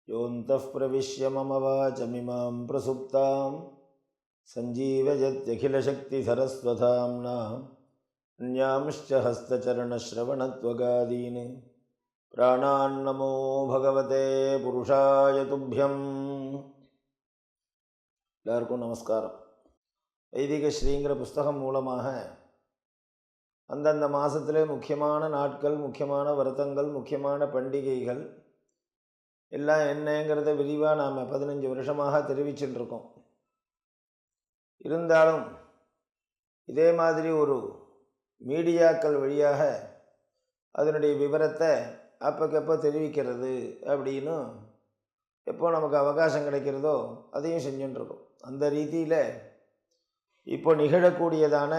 योऽन्तः प्रविश्य मम वाचमिमां प्रसुप्तां सञ्जीवयत्यखिलशक्तिधरस्वधाम्ना अन्यांश्च हस्तचरणश्रवणत्वगादीन् प्राणान्नमो भगवते पुरुषाय तुभ्यम्. எல்லாருக்கும் நமஸ்காரம். வைதிக ஸ்ரீங்கிற புஸ்தகம் மூலமாக அந்தந்த மாதத்திலே முக்கியமான நாட்கள், முக்கியமான விரதங்கள், முக்கியமான பண்டிகைகள் எல்லாம் என்னங்கிறத விரிவாக நாம் 15 வருஷமாக தெரிவிச்சுட்டுருக்கோம். இருந்தாலும் இதே மாதிரி ஒரு மீடியாக்கள் வழியாக அதனுடைய விவரத்தை அப்பக்கப்போ தெரிவிக்கிறது அப்படின்னு எப்போ நமக்கு அவகாசம் கிடைக்கிறதோ அதையும் செஞ்சுட்டுருக்கோம். அந்த ரீதியில் இப்போ நிகழக்கூடியதான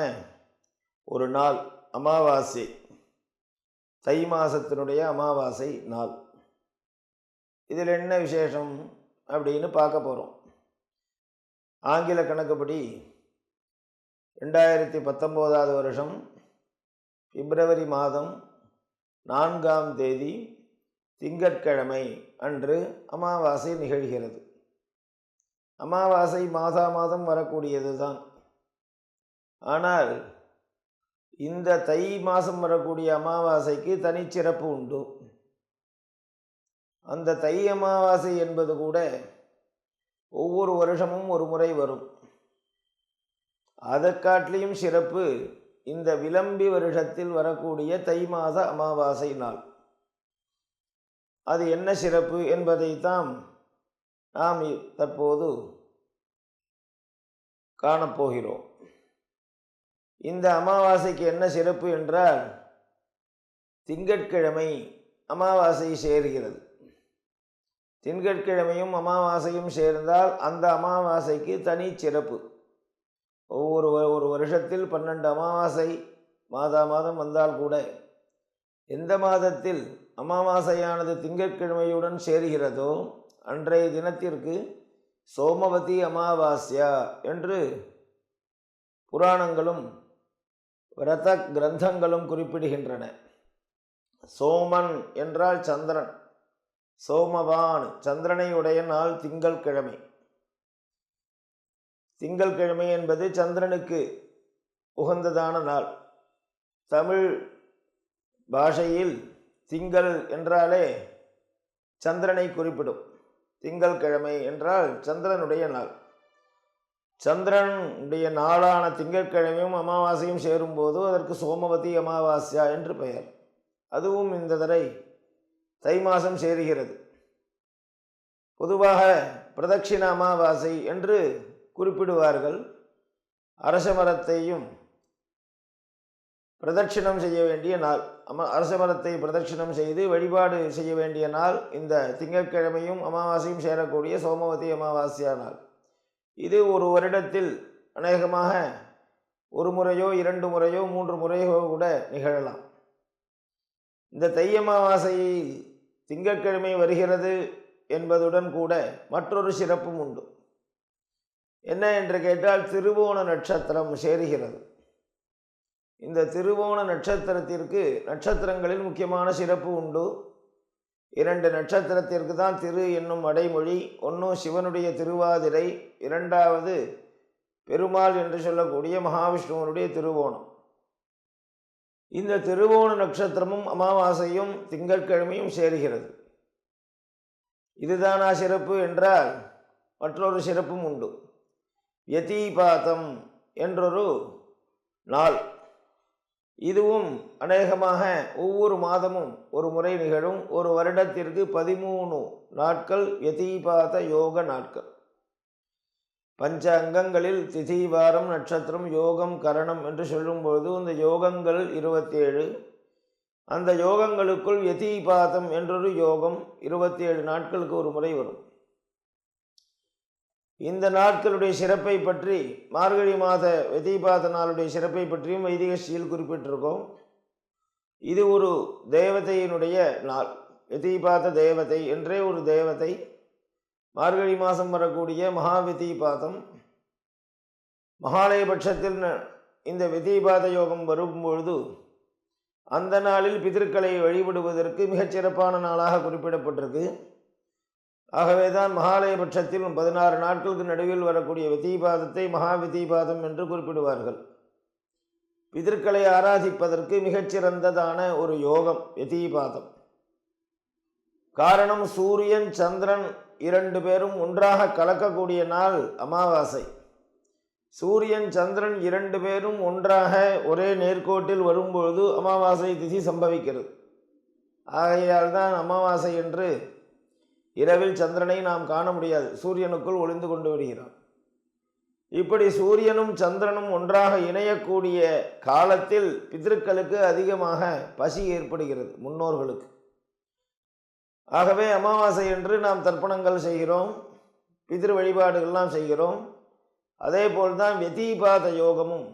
ஒரு நாள் அமாவாசை, தை மாதத்தினுடைய அமாவாசை நாள். இதில் என்ன விசேஷம் அப்படின்னு பார்க்க போகிறோம். ஆங்கில கணக்குப்படி 2019 வருஷம் பிப்ரவரி மாதம் 4ஆம் தேதி திங்கட்கிழமை அன்று அமாவாசை நிகழ்கிறது. அமாவாசை மாதம் வரக்கூடியது தான். ஆனால் இந்த தை மாதம் வரக்கூடிய அமாவாசைக்கு தனிச்சிறப்பு உண்டு. அந்த தை அமாவாசை என்பது கூட ஒவ்வொரு வருஷமும் ஒரு முறை வரும். அதை காட்டிலையும் சிறப்பு இந்த விளம்பி வருஷத்தில் வரக்கூடிய தை மாத அமாவாசை நாள். அது என்ன சிறப்பு என்பதைத்தான் நாம் தற்போது காணப்போகிறோம். இந்த அமாவாசைக்கு என்ன சிறப்பு என்றால், திங்கட்கிழமை அமாவாசை சேர்கிறது. திங்கட்கிழமையும் அமாவாசையும் சேர்ந்தால் அந்த அமாவாசைக்கு தனி சிறப்பு. ஒரு வருஷத்தில் 12 அமாவாசை மாதம் வந்தால் கூட எந்த மாதத்தில் அமாவாசையானது திங்கட்கிழமையுடன் சேர்கிறதோ அன்றைய தினத்திற்கு சோமவதி அமாவாஸ்யா என்று புராணங்களும் விரத கிரந்தங்களும் குறிப்பிடுகின்றன. சோமன் என்றால் சந்திரன், சோமவான் சந்திரனை உடைய நாள் திங்கள்கிழமை. திங்கள்கிழமை என்பது சந்திரனுக்கு உகந்ததான நாள். தமிழ் பாஷையில் திங்கள் என்றாலே சந்திரனை குறிப்பிடும். திங்கள்கிழமை என்றால் சந்திரனுடைய நாள். சந்திரனுடைய நாளான திங்கட்கிழமையும் அமாவாசையும் சேரும்போது அதற்கு சோமவதி அமாவாஸ்யா என்று பெயர். அதுவும் இந்த தடவை தை மாதம் சேருகிறது. பொதுவாக பிரதட்சிண அமாவாசை என்று குறிப்பிடுவார்கள். அரச மரத்தையும் பிரதட்சிணம் செய்ய வேண்டிய நாள், அரச மரத்தை பிரதட்சிணம் செய்து வழிபாடு செய்ய வேண்டிய நாள் இந்த திங்கட்கிழமையும் அமாவாசையும் சேரக்கூடிய சோமவதி அமாவாஸ்யா நாள். இது ஒரு வருடத்தில் அநேகமாக ஒரு முறையோ 2 முறையோ 3 முறையோ கூட நிகழலாம். இந்த தை அமாவாசையில் திங்கட்கிழமை வருகிறது என்பதுடன் கூட மற்றொரு சிறப்பும் உண்டு. என்ன என்று கேட்டால், திருவோண நட்சத்திரம் சேருகிறது. இந்த திருவோண நட்சத்திரத்திற்கு நட்சத்திரங்களில் முக்கியமான சிறப்பு உண்டு. 2 நட்சத்திரத்திற்கு தான் திரு என்னும் அடைமொழி. ஒன்று சிவனுடைய திருவாதிரை, 2வது பெருமாள் என்று சொல்லக்கூடிய மகாவிஷ்ணுவனுடைய திருவோணம். இந்த திருவோண நட்சத்திரமும் அமாவாசையும் திங்கட்கிழமையும் சேருகிறது. இதுதானா சிறப்பு என்றால் மற்றொரு சிறப்பும் உண்டு. யதீபாதம் என்றொரு நாள். இதுவும் அநேகமாக ஒவ்வொரு மாதமும் ஒரு முறை நிகழும். ஒரு வருடத்திற்கு 13 நாட்கள் யதீபாத யோக நாட்கள். பஞ்ச அங்கங்களில் திதி, வாரம், நட்சத்திரம், யோகம், கரணம் என்று சொல்லும்பொழுது இந்த யோகங்கள் 27. அந்த யோகங்களுக்குள் யதீபாதம் என்றொரு யோகம் 27 நாட்களுக்கு ஒரு முறை வரும். இந்த நாட்களுடைய சிறப்பை பற்றி, மார்கழி மாத யதீபாத நாளுடைய சிறப்பை பற்றியும் வைதிக ஸ்ரீயில் குறிப்பிட்டிருக்கோம். இது ஒரு தேவதையினுடைய நாள். யதீபாத தேவதை என்றே ஒரு தேவதை. மார்கழி மாதம் வரக்கூடிய மகாவிதீபாதம், மகாலய பட்சத்தில் இந்த விதீபாத யோகம் வரும்பொழுது அந்த நாளில் பிதர்களை வழிபடுவதற்கு மிகச்சிறப்பான நாளாக குறிப்பிடப்பட்டிருக்கு. ஆகவேதான் மகாலய பட்சத்தில் 16 நாட்களுக்கு நடுவில் வரக்கூடிய விதிபாதத்தை மகா விதிபாதம் என்று குறிப்பிடுவார்கள். பிதர்களை ஆராதிப்பதற்கு மிகச்சிறந்ததான ஒரு யோகம் விதிபாதம். காரணம், சூரியன் சந்திரன் 2 பேரும் ஒன்றாக கலக்கக்கூடிய நாள் அமாவாசை. சூரியன் சந்திரன் 2 பேரும் ஒன்றாக ஒரே நேர்கோட்டில் வரும்பொழுது அமாவாசை திதி சம்பவிக்கிறது. ஆகையால் தான் அமாவாசை என்று இரவில் சந்திரனை நாம் காண முடியாது, சூரியனுக்குள் ஒளிந்து கொண்டு விடுகிறான். இப்படி சூரியனும் சந்திரனும் ஒன்றாக இணையக்கூடிய காலத்தில் பிதர்களுக்கு அதிகமாக பசி ஏற்படுகிறது, முன்னோர்களுக்கு. ஆகவே அமாவாசை என்று நாம் தர்ப்பணங்கள் செய்கிறோம், பிதிரு வழிபாடுகள்லாம் செய்கிறோம். அதே போல்தான் வெதிபாத யோகமும்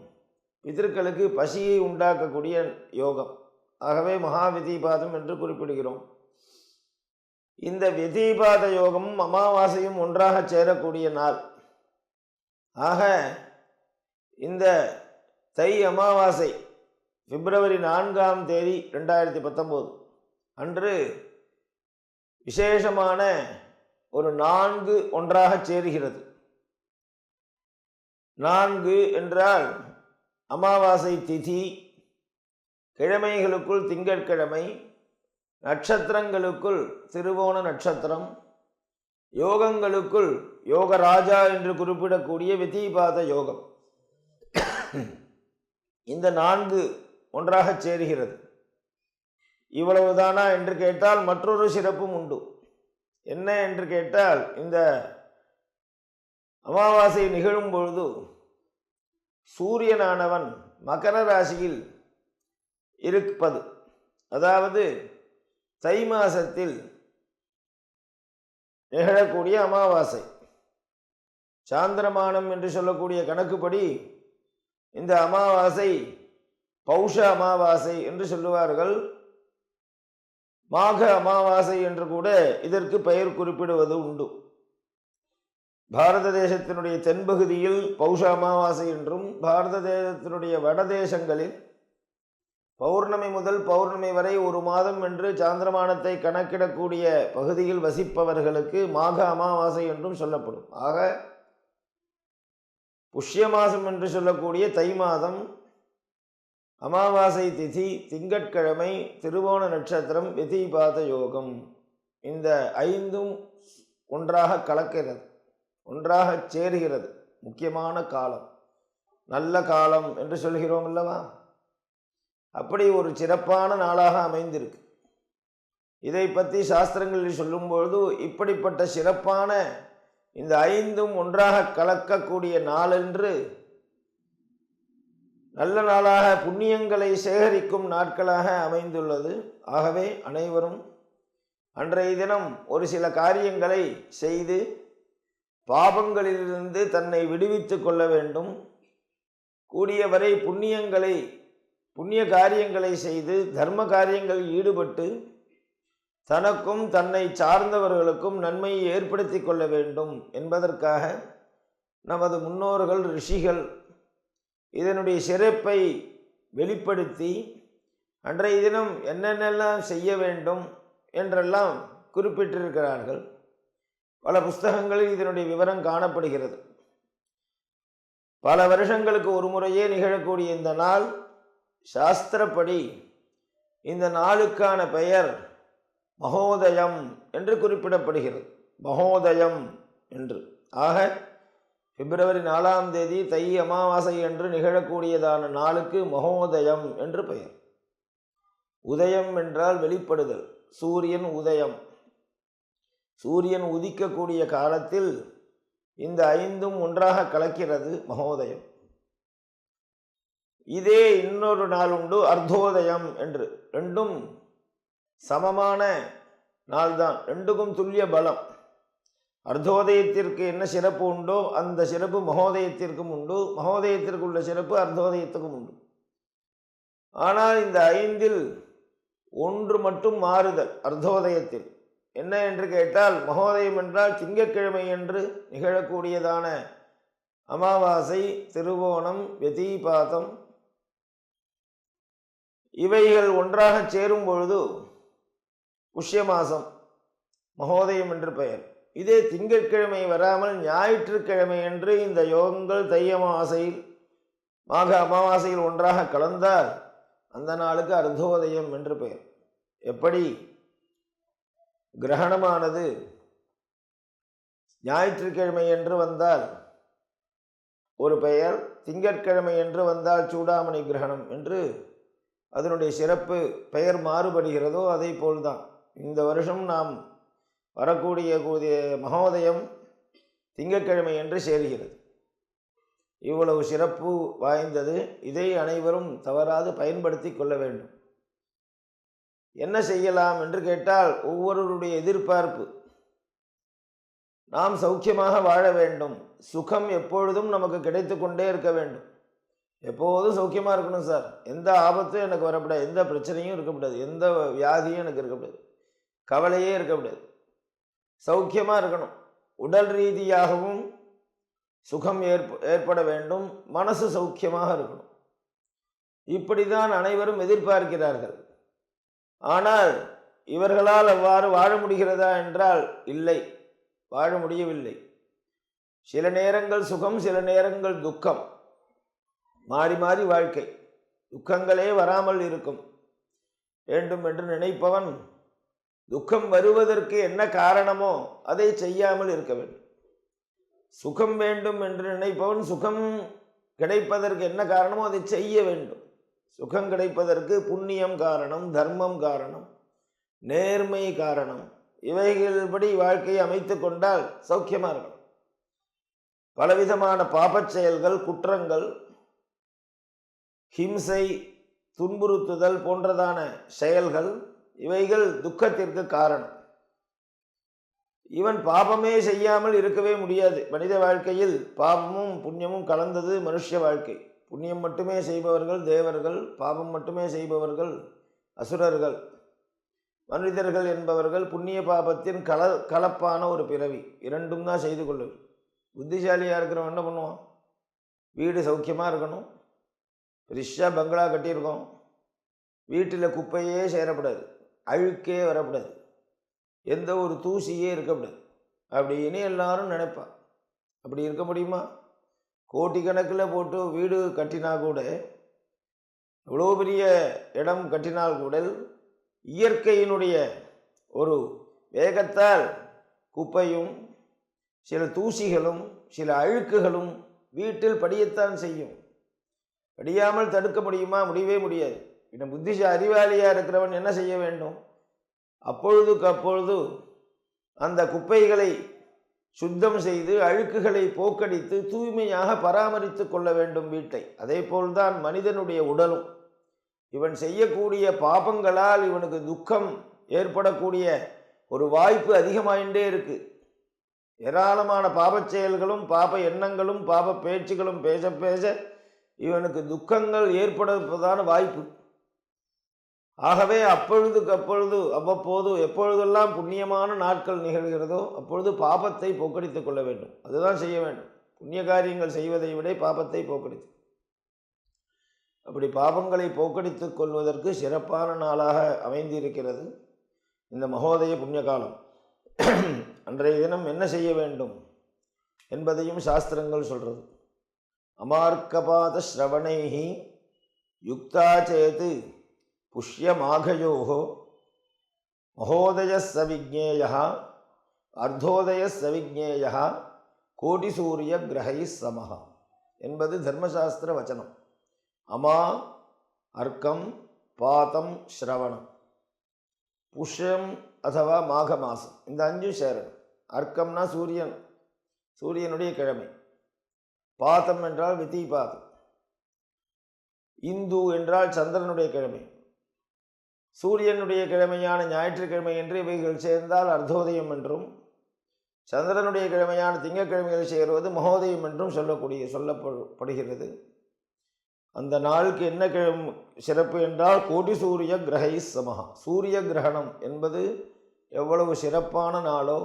பிதர்களுக்கு பசியை உண்டாக்கக்கூடிய யோகம். ஆகவே மகா வெதிபாதம் என்று குறிப்பிடுகிறோம். இந்த வெதிபாத யோகமும் அமாவாசையும் ஒன்றாக சேரக்கூடிய நாள். ஆக இந்த தை அமாவாசை பிப்ரவரி 4ஆம் தேதி 2019 அன்று விசேஷமான ஒரு 4 ஒன்றாக சேருகிறது. 4 என்றால் அமாவாசை திதி, கிழமைகளுக்குள் திங்கட்கிழமை, நட்சத்திரங்களுக்குள் திருவோண நட்சத்திரம், யோகங்களுக்குள் யோகராஜா என்று குறிப்பிடக்கூடிய விதிபாத யோகம். இந்த 4 ஒன்றாக சேருகிறது. இவ்வளவுதானா என்று கேட்டால் மற்றொரு சிறப்பும் உண்டு. என்ன என்று கேட்டால், இந்த அமாவாசை நிகழும் பொழுது சூரியனானவன் மகர ராசியில் இருப்பது, அதாவது தை மாசத்தில் நிகழக்கூடிய அமாவாசை. சாந்திரமானம் என்று சொல்லக்கூடிய கணக்குப்படி இந்த அமாவாசை பௌஷ அமாவாசை என்று சொல்லுவார்கள். மாக அமாவாசை என்று கூட இதற்கு பெயர் குறிப்பிடுவது உண்டு. பாரத தேசத்தினுடைய தென்பகுதியில் பௌஷ அமாவாசை என்றும், பாரத தேசத்தினுடைய வடதேசங்களில் பௌர்ணமி முதல் பௌர்ணமி வரை 1 மாதம் என்று சாந்திரமானத்தை கணக்கிடக்கூடிய பகுதியில் வசிப்பவர்களுக்கு மாக அமாவாசை என்றும் சொல்லப்படும். ஆக புஷ்ய மாதம் என்று சொல்லக்கூடிய தை மாதம், அமாவாசை திதி, திங்கட்கிழமை, திருவோண நட்சத்திரம், விதிபாத யோகம், இந்த 5ம் ஒன்றாக கலக்கிறது, ஒன்றாக சேருகிறது. முக்கியமான காலம், நல்ல காலம் என்று சொல்கிறோம் அல்லவா? அப்படி ஒரு சிறப்பான நாளாக அமைந்திருக்கு. இதை பற்றி சாஸ்திரங்களில் சொல்லும்பொழுது இப்படிப்பட்ட சிறப்பான இந்த 5ம் ஒன்றாக கலக்கக்கூடிய நாளென்று, நல்ல நாளாக, புண்ணியங்களை சேகரிக்கும் நாட்களாக அமைந்துள்ளது. ஆகவே அனைவரும் அன்றைய தினம் ஒரு சில காரியங்களை செய்து பாபங்களிலிருந்து தன்னை விடுவித்து கொள்ள வேண்டும். கூடியவரை புண்ணிய காரியங்களை செய்து தர்ம காரியங்களில் ஈடுபட்டு தனக்கும் தன்னை சார்ந்தவர்களுக்கும் நன்மையை ஏற்படுத்தி கொள்ள வேண்டும் என்பதற்காக நமது முன்னோர்கள், ரிஷிகள் இதனுடைய சிறப்பை வெளிப்படுத்தி அன்றைய தினம் என்னென்னலாம் செய்ய வேண்டும் என்றெல்லாம் குறிப்பிட்டிருக்கிறார்கள். பல புஸ்தகங்களில் இதனுடைய விவரம் காணப்படுகிறது. பல வருஷங்களுக்கு ஒரு முறையே நிகழக்கூடிய இந்த நாள், சாஸ்திரப்படி இந்த நாளுக்கான பெயர் மகோதயம் என்று குறிப்பிடப்படுகிறது. மகோதயம் என்று. ஆக பிப்ரவரி 4ஆம் தேதி தை அமாவாசை என்று நிகழக்கூடியதான நாளுக்கு மகோதயம் என்று பெயர். உதயம் என்றால் வெளிப்படுதல், சூரியன் உதயம். சூரியன் உதிக்கக்கூடிய காலத்தில் இந்த 5ம் ஒன்றாக கலக்கிறது, மகோதயம். இதே இன்னொரு நாள் உண்டு, அர்த்தோதயம் என்று. 2ம் சமமான நாள்தான், 2க்கும் துல்லிய பலம். அர்த்தோதயத்திற்கு என்ன சிறப்பு உண்டோ அந்த சிறப்பு மகோதயத்திற்கும் உண்டு, மகோதயத்திற்கு உள்ள சிறப்பு அர்த்தோதயத்துக்கும் உண்டு. ஆனால் இந்த 5ல் ஒன்று மட்டும் மாறுதல். அர்த்தோதயத்தில் என்ன என்று கேட்டால், மகோதயம் என்றால் திங்கட்கிழமை என்று நிகழக்கூடியதான அமாவாசை, திருவோணம், விதிபாதம் இவைகள் ஒன்றாக சேரும் பொழுது புஷ்ய மாசம், மகோதயம் என்று பெயர். இதே திங்கட்கிழமை வராமல் ஞாயிற்றுக்கிழமை என்று இந்த யோகங்கள் தை அமாவாசையில் மாக அமாவாசையில் ஒன்றாக கலந்தால் அந்த நாளுக்கு அர்த்தோதயம் என்று பெயர். எப்படி கிரகணமானது ஞாயிற்றுக்கிழமை என்று வந்தால் ஒரு பெயர், திங்கட்கிழமை என்று வந்தால் சூடாமணி கிரகணம் என்று அதனுடைய சிறப்பு பெயர் மாறுபடுகிறதோ அதை போல்தான் இந்த வருஷம் நாம் வரக்கூடிய மகோதயம் திங்கட்கிழமை என்று சேர்கிறது. இவ்வளவு சிறப்பு வாய்ந்தது. இதை அனைவரும் தவறாது பயன்படுத்தி கொள்ள வேண்டும். என்ன செய்யலாம் என்று கேட்டால், ஒவ்வொருவருடைய எதிர்பார்ப்பு நாம் சௌக்கியமாக வாழ வேண்டும், சுகம் எப்பொழுதும் நமக்கு கிடைத்து கொண்டே இருக்க வேண்டும். எப்போதும் சௌக்கியமாக இருக்கணும் சார், எந்த ஆபத்தும் எனக்கு வரக்கூடாது, எந்த பிரச்சனையும் இருக்கக்கூடாது, எந்த வியாதியும் எனக்கு இருக்கக்கூடாது, கவலையே இருக்கக்கூடாது, சௌக்கியமாக இருக்கணும். உடல் ரீதியாகவும் சுகம் ஏற்பட வேண்டும், மனசு சௌக்கியமாக இருக்கணும். இப்படி தான் அனைவரும் எதிர்பார்க்கிறார்கள். ஆனால் இவர்களால் அவ்வாறு வாழ முடிகிறதா என்றால் இல்லை, வாழ முடியவில்லை. சில நேரங்கள் சுகம், சில நேரங்கள் துக்கம், மாறி மாறி வாழ்க்கை. துக்கங்களே வராமல் இருக்கும் வேண்டும் என்று நினைப்பவன் துக்கம் வருவதற்கு என்ன காரணமோ அதை செய்யாமல் இருக்க வேண்டும். சுகம் வேண்டும் என்று நினைப்பவன் சுகம் கிடைப்பதற்கு என்ன காரணமோ அதை செய்ய வேண்டும். சுகம் கிடைப்பதற்கு புண்ணியம் காரணம், தர்மம் காரணம், நேர்மை காரணம். இவைகள்படி வாழ்க்கையை அமைத்து கொண்டால் சௌக்கியமாக இருக்கணும். பலவிதமான பாபச் செயல்கள், குற்றங்கள், ஹிம்சை, துன்புறுத்துதல் போன்றதான செயல்கள், இவைகள் துக்கத்திற்கு காரணம். இவன் பாபமே செய்யாமல் இருக்கவே முடியாது. மனித வாழ்க்கையில் பாபமும் புண்ணியமும் கலந்தது மனுஷ வாழ்க்கை. புண்ணியம் மட்டுமே செய்பவர்கள் தேவர்கள், பாபம் மட்டுமே செய்பவர்கள் அசுரர்கள். மனிதர்கள் என்பவர்கள் புண்ணிய பாபத்தின் கலப்பான ஒரு பிறவி. இரண்டும் தான் செய்து கொள்ளுது. புத்திசாலியாக இருக்கிறவன் என்ன பண்ணுவான்? வீடு சௌக்கியமாக இருக்கணும், பெருசாக பங்களா கட்டியிருக்கோம், வீட்டில் குப்பையே சேரக்கூடாது, அழுக்கே வரக்கூடாது, எந்த ஒரு தூசியே இருக்கக்கூடாது அப்படின்னு எல்லாரும் நினைப்பான். அப்படி இருக்க முடியுமா? கோடிக்கணக்கில் போட்டு வீடு கட்டினா கூட, எவ்வளோ பெரிய இடம் கட்டினால் கூட இயற்கையினுடைய ஒரு வேகத்தால் குப்பையும் சில தூசிகளும் சில அழுக்குகளும் வீட்டில் படியத்தான் செய்யும். படியாமல் தடுக்க முடியுமா? முடியவே முடியாது. இன்னும் அறிவாளியாக இருக்கிறவன் என்ன செய்ய வேண்டும்? அப்பொழுதுக்கு அப்பொழுது அந்த குப்பைகளை சுத்தம் செய்து அழுக்குகளை போக்கடித்து தூய்மையாக பராமரித்து கொள்ள வேண்டும் வீட்டை. அதே போல்தான் மனிதனுடைய உடலும். இவன் செய்யக்கூடிய பாபங்களால் இவனுக்கு துக்கம் ஏற்படக்கூடிய ஒரு வாய்ப்பு அதிகமாயிட்டே இருக்கு. ஏராளமான பாபச் செயல்களும் பாப எண்ணங்களும் பாப பேச்சுகளும் பேச பேச இவனுக்கு துக்கங்கள் ஏற்படுவதான வாய்ப்பு. ஆகவே அப்பொழுதுக்கு அப்பொழுது அவ்வப்போது எப்பொழுதெல்லாம் புண்ணியமான நாட்கள் நிகழ்கிறதோ அப்பொழுது பாபத்தை போக்கடித்துக் கொள்ள வேண்டும். அதுதான் செய்ய வேண்டும். புண்ணிய காரியங்கள் செய்வதை விட பாபத்தை போக்கடித்து, அப்படி பாபங்களை போக்கடித்துக் கொள்வதற்கு சிறப்பான நாளாக அமைந்திருக்கிறது இந்த மகோதய புண்ணிய காலம். அன்றைய தினம் என்ன செய்ய வேண்டும் என்பதையும் சாஸ்திரங்கள் சொல்றது. அமார்க்கபாத ஸ்ரவணைஹி யுக்தா சேது புஷ்யமாகயோஹோ மகோதய சவிஜ்ஞேய அர்த்தோதய சவிஜ்ஞேய கோடி சூரிய கிரகை சமஹ என்பது தர்மசாஸ்திர வச்சனம். அமா, அர்க்கம், பாதம், ஸ்ரவணம். புஷ்யம் அதுவா மாக மாசம், இந்த அஞ்சும் சேரணும். அர்க்கம்னா சூரியன், சூரியனுடைய கிழமை. பாதம் என்றால் விதி பாதம். இந்து என்றால் சந்திரனுடைய கிழமை. சூரியனுடைய கிழமையான ஞாயிற்றுக்கிழமை என்று இவைகள் சேர்ந்தால் அர்த்தோதயம் என்றும், சந்திரனுடைய கிழமையான திங்கட்கிழமைகள் சேருவது மகோதயம் என்றும் சொல்லப்படுகிறது. அந்த நாளுக்கு என்ன சிறப்பு என்றால் கோடி சூரிய கிரகை சமஹா. சூரிய கிரகணம் என்பது எவ்வளவு சிறப்பான நாளோ,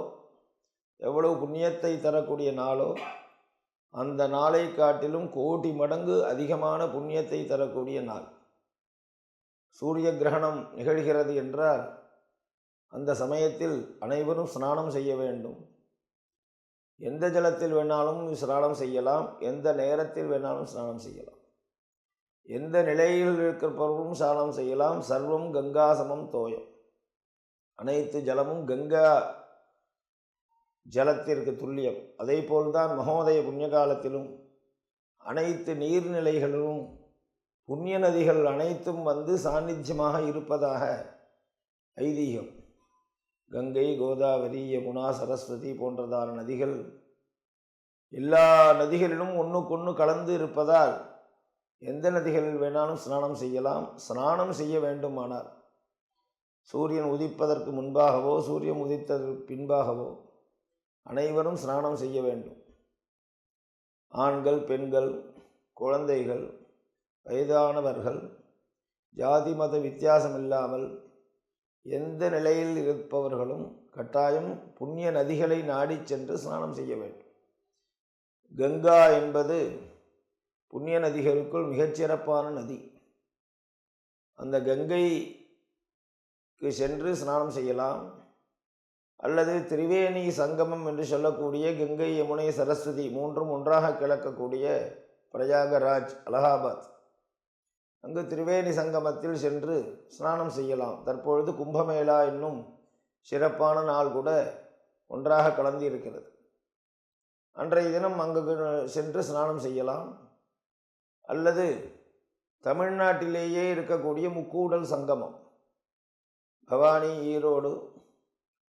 எவ்வளவு புண்ணியத்தை தரக்கூடிய நாளோ, அந்த நாளை காட்டிலும் கோடி மடங்கு அதிகமான புண்ணியத்தை தரக்கூடிய நாள். சூரிய கிரகணம் நிகழ்கிறது என்றால் அந்த சமயத்தில் அனைவரும் ஸ்நானம் செய்ய வேண்டும், எந்த ஜலத்தில் வேணாலும் ஸ்நானம் செய்யலாம், எந்த நேரத்தில் வேணாலும் ஸ்நானம் செய்யலாம், எந்த நிலையில் இருக்கிறவர்களும் ஸ்நானம் செய்யலாம். சர்வம் கங்கா சமம் தோயம், அனைத்து ஜலமும் கங்கா ஜலத்திற்கு துல்லியம். அதே போல்தான் மகோதய புண்ணிய காலத்திலும் அனைத்து நீர்நிலைகளிலும் புண்ணிய நதிகள் அனைத்தும் வந்து சாநித்தியமாக இருப்பதாக ஐதீகம். கங்கை, கோதாவரி, யமுனா, சரஸ்வதி போன்றதான நதிகள் எல்லா நதிகளிலும் ஒன்றுக்கொன்று கலந்து இருப்பதால் எந்த நதிகளில் வேணாலும் ஸ்நானம் செய்யலாம். ஸ்நானம் செய்ய வேண்டுமானால் சூரியன் உதிப்பதற்கு முன்பாகவோ சூரியன் உதித்ததற்கு பின்பாகவோ அனைவரும் ஸ்நானம் செய்ய வேண்டும். ஆண்கள், பெண்கள், குழந்தைகள், வயதானவர்கள், ஜாதி மத வித்தியாசம் இல்லாமல் எந்த நிலையில் இருப்பவர்களும் கட்டாயம் புண்ணிய நதிகளை நாடி சென்று ஸ்நானம் செய்ய வேண்டும். கங்கா என்பது புண்ணிய நதிகளுக்குள் மிகச்சிறப்பான நதி. அந்த கங்கைக்கு சென்று ஸ்நானம் செய்யலாம். அல்லது திரிவேணி சங்கமம் என்று சொல்லக்கூடிய கங்கை, யமுனை, சரஸ்வதி மூன்றும் ஒன்றாக கிளக்கக்கூடிய பிரயாகராஜ், அலகாபாத், அங்கு திரிவேணி சங்கமத்தில் சென்று ஸ்நானம் செய்யலாம். தற்பொழுது கும்பமேளா என்னும் சிறப்பான நாள் கூட ஒன்றாக கலந்து இருக்கிறது. அன்றைய தினம் அங்கு சென்று ஸ்நானம் செய்யலாம். அல்லது தமிழ்நாட்டிலேயே இருக்கக்கூடிய முக்கூடல் சங்கமம், பவானி, ஈரோடு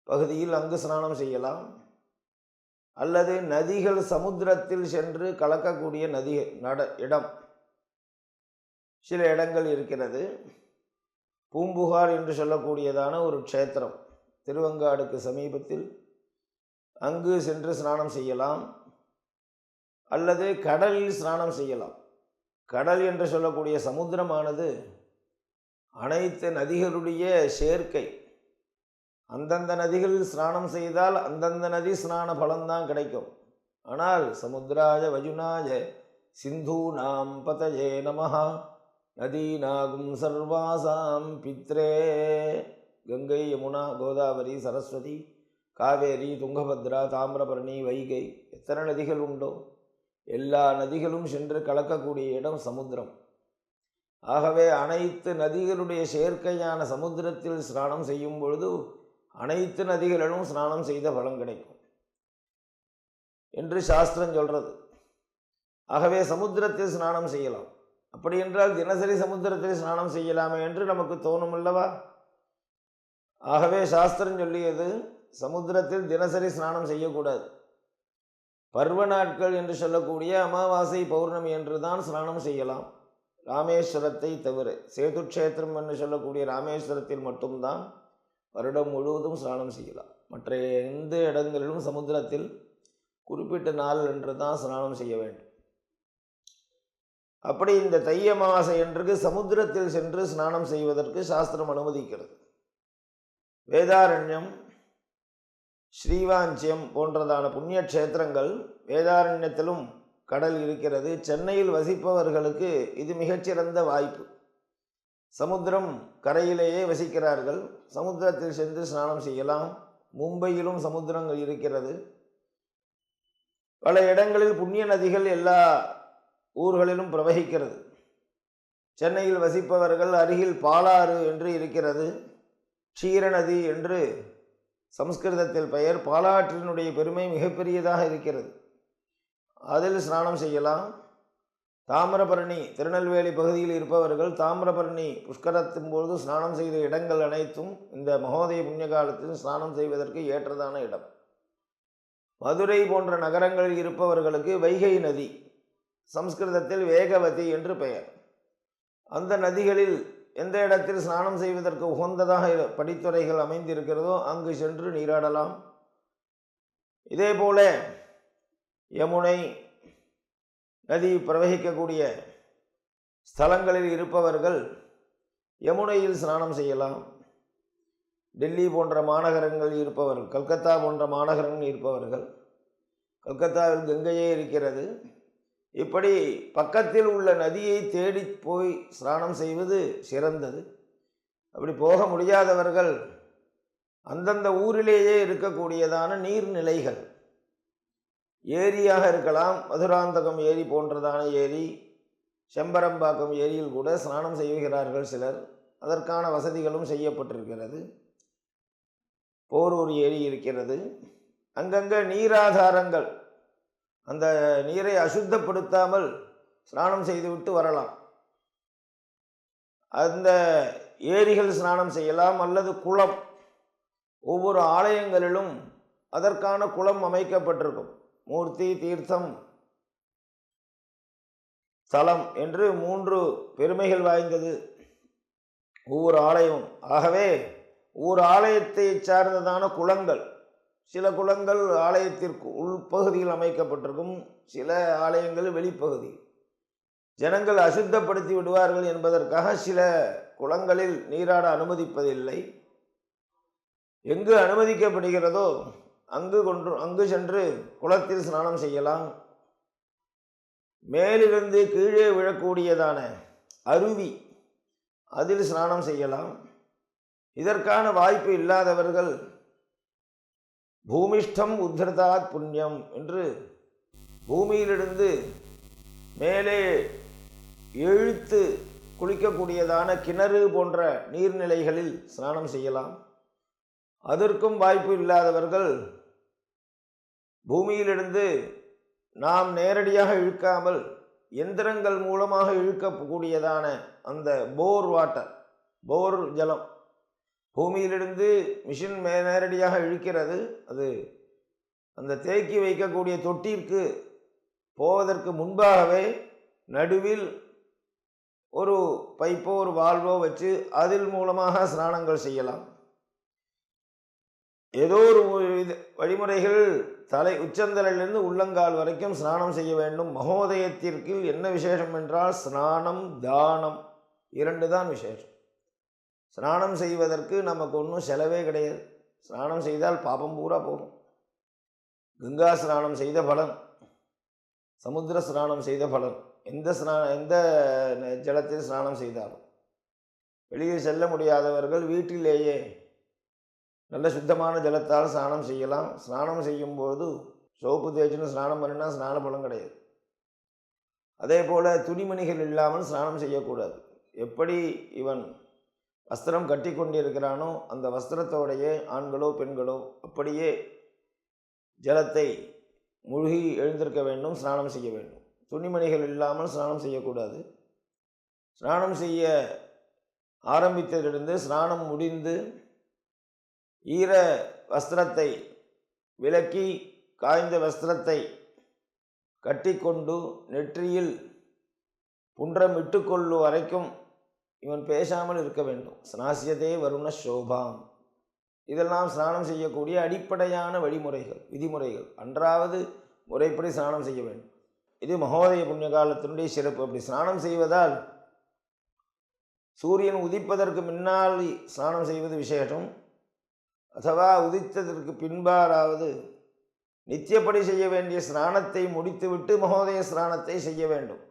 பகுதியில் அங்கு ஸ்நானம் செய்யலாம். அல்லது நதிகள் சமுத்திரத்தில் சென்று கலக்கக்கூடிய இடம் சில இடங்கள் இருக்கிறது. பூம்புகார் என்று சொல்லக்கூடியதான ஒரு க்ஷேத்திரம் திருவெங்காடுக்கு சமீபத்தில், அங்கு சென்று ஸ்நானம் செய்யலாம். அல்லது கடலில் ஸ்நானம் செய்யலாம். கடல் என்று சொல்லக்கூடிய சமுத்திரமானது அனைத்து நதிகளுடைய சேர்க்கை. அந்தந்த நதிகளில் ஸ்நானம் செய்தால் அந்தந்த நதி ஸ்நான பலன்தான் கிடைக்கும். ஆனால் சமுத்திராய வஜுனாய சிந்து நாம் பதயே நமஹா நதீநாகும் சர்வாசாம் பித்ரே. கங்கை, யமுனா, கோதாவரி, சரஸ்வதி, காவேரி, துங்கபத்ரா, தாமிரபரணி, வைகை, எத்தனை நதிகள் உண்டோ எல்லா நதிகளும் சென்று கலக்கக்கூடிய இடம் சமுத்திரம். ஆகவே அனைத்து நதிகளுடைய சேர்க்கையான சமுத்திரத்தில் ஸ்நானம் செய்யும் பொழுது அனைத்து நதிகளிலும் ஸ்நானம் செய்த பலன் கிடைக்கும் என்று சாஸ்திரம் சொல்றது. ஆகவே சமுத்திரத்தில் ஸ்நானம் செய்யலாம். அப்படி என்றால் தினசரி சமுத்திரத்தில் ஸ்நானம் செய்யலாமே என்று நமக்கு தோணும் அல்லவா? ஆகவே சாஸ்திரம் சொல்லியது சமுத்திரத்தில் தினசரி ஸ்நானம் செய்யக்கூடாது. பர்வ நாட்கள் என்று சொல்லக்கூடிய அமாவாசை, பௌர்ணமி என்று தான் ஸ்நானம் செய்யலாம். ராமேஸ்வரத்தை தவிர சேதுக்ஷேத்திரம் என்று சொல்லக்கூடிய ராமேஸ்வரத்தில் மட்டும்தான் வருடம் முழுவதும் ஸ்நானம் செய்யலாம். மற்ற எந்த இடங்களிலும் சமுத்திரத்தில் குறிப்பிட்ட நாள் என்று தான் ஸ்நானம் செய்ய வேண்டும். அப்படி இந்த தை அமாவாசை என்று சமுத்திரத்தில் சென்று ஸ்நானம் செய்வதற்கு சாஸ்திரம் அனுமதிக்கிறது. வேதாரண்யம், ஸ்ரீவாஞ்சியம் போன்றதான புண்ணிய க்ஷேத்திரங்கள், வேதாரண்யத்திலும் கடல் இருக்கிறது. சென்னையில் வசிப்பவர்களுக்கு இது மிகச்சிறந்த வாய்ப்பு. சமுத்திரம் கரையிலேயே வசிக்கிறார்கள், சமுத்திரத்தில் சென்று ஸ்நானம் செய்யலாம். மும்பையிலும் சமுத்திரங்கள் இருக்கிறது. பல இடங்களில் புண்ணிய நதிகள் எல்லா ஊர்களிலும் பிரவகிக்கிறது. சென்னையில் வசிப்பவர்கள் அருகில் பாலாறு என்று இருக்கிறது, க்ஷீரநதி என்று சம்ஸ்கிருதத்தில் பெயர். பாலாற்றினுடைய பெருமை மிகப்பெரியதாக இருக்கிறது, அதில் ஸ்நானம் செய்யலாம். தாமிரபரணி, திருநெல்வேலி பகுதியில் இருப்பவர்கள் தாமிரபரணி புஷ்கரத்தின் பொழுது ஸ்நானம் செய்த இடங்கள் அனைத்தும் இந்த மகோதய புண்ணிய காலத்தில் ஸ்நானம் செய்வதற்கு ஏற்றதான இடம். மதுரை போன்ற நகரங்களில் இருப்பவர்களுக்கு வைகை நதி, சம்ஸ்கிருதத்தில் வேகவதி என்று பெயர். அந்த நதிகளில் எந்த இடத்தில் ஸ்நானம் செய்வதற்கு உகந்ததாக படித்துறைகள் அமைந்திருக்கிறதோ அங்கு சென்று நீராடலாம். இதே போல யமுனை நதி பிரவகிக்கக்கூடிய ஸ்தலங்களில் இருப்பவர்கள் யமுனையில் ஸ்நானம் செய்யலாம். டெல்லி போன்ற மாநகரங்களில் இருப்பவர்கள், கல்கத்தா போன்ற மாநகரங்களில் இருப்பவர்கள், கல்கத்தாவில் கங்கையே இருக்கிறது. இப்படி பக்கத்தில் உள்ள நதியை தேடி போய் ஸ்நானம் செய்வது சிறந்தது. அப்படி போக முடியாதவர்கள் அந்தந்த ஊரிலேயே இருக்கக்கூடியதான நீர்நிலைகள், ஏரியாக இருக்கலாம், மதுராந்தகம் ஏரி போன்றதான ஏரி, செம்பரம்பாக்கம் ஏரியில் கூட ஸ்நானம் செய்கிறார்கள் சிலர். அதற்கான வசதிகளும் செய்யப்பட்டிருக்கிறது. போரூர் ஏரி இருக்கிறது. அங்கங்கே நீராதாரங்கள், அந்த நீரை அசுத்தப்படுத்தாமல் ஸ்நானம் செய்துவிட்டு வரலாம். அந்த ஏரிகள் ஸ்நானம் செய்யலாம். அல்லது குளம், ஒவ்வொரு ஆலயங்களிலும் அதற்கான குளம் அமைக்கப்பட்டிருக்கும். மூர்த்தி, தீர்த்தம், ஸ்தலம் என்று 3 பெருமைகள் வாய்ந்தது ஒவ்வொரு ஆலயமும். ஆகவே ஒவ்வொரு ஆலயத்தை சார்ந்ததான குளங்கள், சில குளங்கள் ஆலயத்திற்கு உள்பகுதியில் அமைக்கப்பட்டிருக்கும், சில ஆலயங்கள் வெளிப்பகுதி. ஜனங்கள் அசுத்தப்படுத்தி விடுவார்கள் என்பதற்காக சில குளங்களில் நீராட அனுமதிப்பதில்லை. எங்கு அனுமதிக்கப்படுகிறதோ அங்கு சென்று குளத்தில் ஸ்நானம் செய்யலாம். மேலிருந்து கீழே விழக்கூடியதான அருவி, அதில் ஸ்நானம் செய்யலாம். இதற்கான வாய்ப்பு இல்லாதவர்கள் பூமிஷ்டம் உத்தரதாத் புண்ணியம் என்று பூமியிலிருந்து மேலே இழுத்து குளிக்கக்கூடியதான கிணறு போன்ற நீர்நிலைகளில் ஸ்நானம் செய்யலாம். அதற்கும் வாய்ப்பு இல்லாதவர்கள் பூமியிலிருந்து நாம் நேரடியாக இழுக்காமல் எந்திரங்கள் மூலமாக இழுக்கக்கூடியதான அந்த போர் வாட்டர், போர் ஜலம், பூமியிலிருந்து மிஷின் நேரடியாக இழுக்கிறது. அது அந்த தேக்கி வைக்கக்கூடிய தொட்டிற்கு போவதற்கு முன்பாகவே நடுவில் ஒரு பைப்போ ஒரு வால்வோ வச்சு அதில் மூலமாக ஸ்நானங்கள் செய்யலாம். ஏதோ ஒரு வழிமுறைகள், தலை உச்சந்தலையிலிருந்து உள்ளங்கால் வரைக்கும் ஸ்நானம் செய்ய வேண்டும். மகோதயத்திற்கு என்ன விசேஷம் என்றால் ஸ்நானம், தானம் 2 தான் விசேஷம். ஸ்நானம் செய்வதற்கு நமக்கு ஒன்றும் செலவே கிடையாது. ஸ்நானம் செய்தால் பாபம் பூரா போகும். கங்கா ஸ்நானம் செய்த பலன், சமுத்திர ஸ்நானம் செய்த பலன், எந்த ஜலத்தில் ஸ்நானம் செய்தாலும். வெளியே செல்ல முடியாதவர்கள் வீட்டிலேயே நல்ல சுத்தமான ஜலத்தால் ஸ்நானம் செய்யலாம். ஸ்நானம் செய்யும்போது சோப்பு தேய்ச்சின்னு ஸ்நானம் பண்ணினா ஸ்நான பலம் கிடையாது. அதே போல் துணிமணிகள் இல்லாமல் ஸ்நானம் செய்யக்கூடாது. எப்படி இவன் வஸ்திரம் கட்டி கொண்டிருக்கிறானோ அந்த வஸ்திரத்தோடையே ஆண்களோ பெண்களோ அப்படியே ஜலத்தை மூழ்கி எழுந்திருக்க வேண்டும், ஸ்நானம் செய்ய வேண்டும். துணிமணிகள் இல்லாமல் ஸ்நானம் செய்யக்கூடாது. ஸ்நானம் செய்ய ஆரம்பித்ததிலிருந்து ஸ்நானம் முடிந்து ஈர வஸ்திரத்தை விலக்கி காய்ந்த வஸ்திரத்தை கட்டிக்கொண்டு நெற்றியில் புன்றம் இட்டுக்கொள்ளும் வரைக்கும் இவன் பேசாமல் இருக்க வேண்டும். ஸ்நாசியதே வருண சோபாம். இதெல்லாம் ஸ்நானம் செய்யக்கூடிய அடிப்படையான வழிமுறைகள், விதிமுறைகள். அன்றாவது முறைப்படி ஸ்நானம் செய்ய வேண்டும். இது மகோதய புண்ணிய காலத்தினுடைய சிறப்பு. அப்படி ஸ்நானம் செய்வதால் சூரியன் உதிப்பதற்கு முன்னால் ஸ்நானம் செய்வது விசேஷம். அதுவா உதித்ததற்கு பின்பாராவது நித்தியப்படி செய்ய வேண்டிய ஸ்நானத்தை முடித்துவிட்டு மகோதய ஸ்நானத்தை செய்ய வேண்டும்.